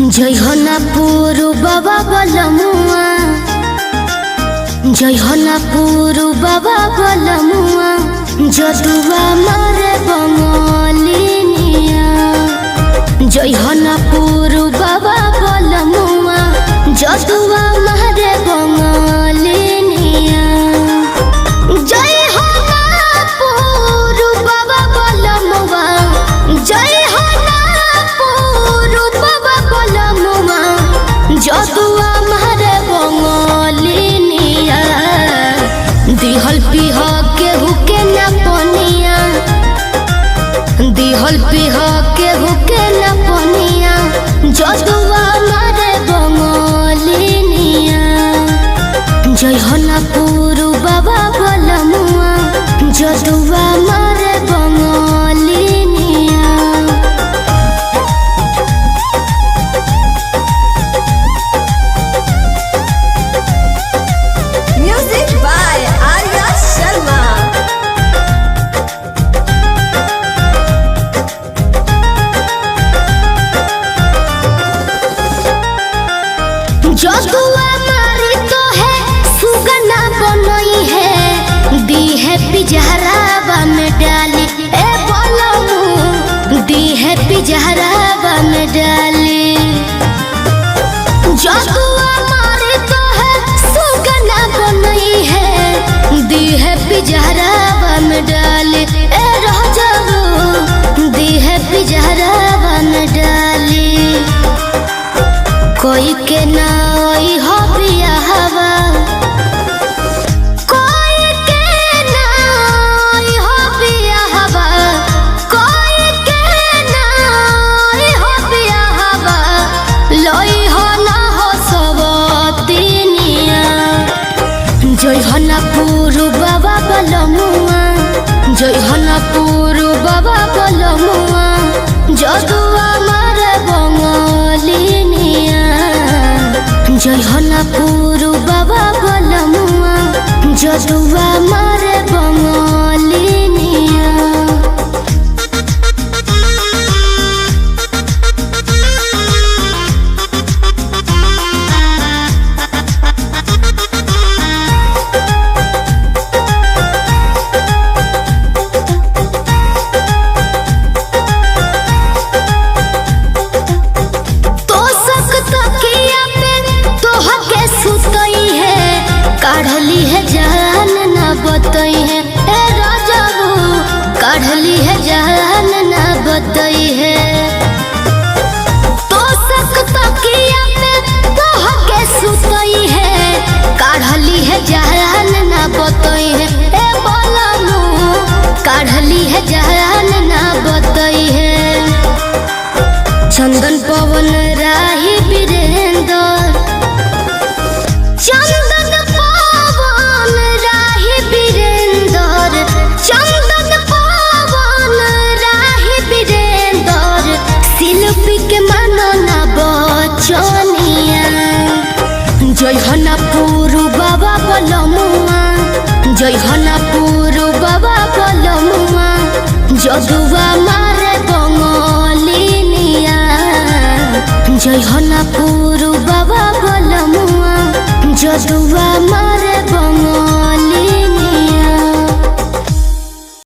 जय हो ना पुरु बाबा बलमुआ, जय हो ना पुरु बाबा बलमुआ, जदुआ मारे बंगलिनिया। जय हो ना पुरु बाबा बलमुआ, जदुआ मारे बंगलिनिया। जय हो ना पुरु बाबा बलमुआ, जय हो ना पुरु बाबा बलमुआ, जदुआ मारे बंगलिनिया। दिहल पिह केहू के न पनिया, दिहल पिह केहू के न पनिया, जदुआ मारे बंगलिनिया। जय हो ना पुरु बाबा बलमुआ, जदुआ मारे बंगलिनिया। Music by Arya Sharma. जदुआ मारी तो है सुगना बनई है, दी है पिजहरावा में डाली ए बोलमू, दी है पिजहरावा में डाली। जदुआ मारी तो है सुगना बनई है, दी है पिजहरावा में डाली ए राजाऊ, दी है पिजहरावा में डाली। कोई के ना ओई हो बियाहवा, कोई के ना ओई हो बियाहवा, कोई के ना ओई हो बियाहवा, लोई हो ना हो सबतिनिया। जय हो ना पुरु बाबा बलमुआ, जय हो ना पुरु बाबा बलमुआ, जदुआ मारे बंगलिनिया। जय हो ना पुरु बाबा बलमुआ, जदुआ मारे बंगलिनिया। तो सकता किया पे तोहा के सुतई है, काढ़ली है जान ना बतई है ए राजाऊ, काढ़ली है जान ना बतई है। तो सकता किया पे तोहा के सुतई है, काढ़ली है जान ना बतई है ए बोलमू, काढ़ली है जान ना बतई है। चंदन पवन राही वीरेंद्र, चंदन पवन राही वीरेंद्र, चंदन पवन राही वीरेंद्र, शिल्पी के मनना बचनिया। जय हो ना पुरु बाबा बलमुआ, जय हो ना पुरु बाबा बलमुआ, जदुआ मारे बंगलिनिया। जय हो ना पुरु बाबा बलमुआ, जदुआ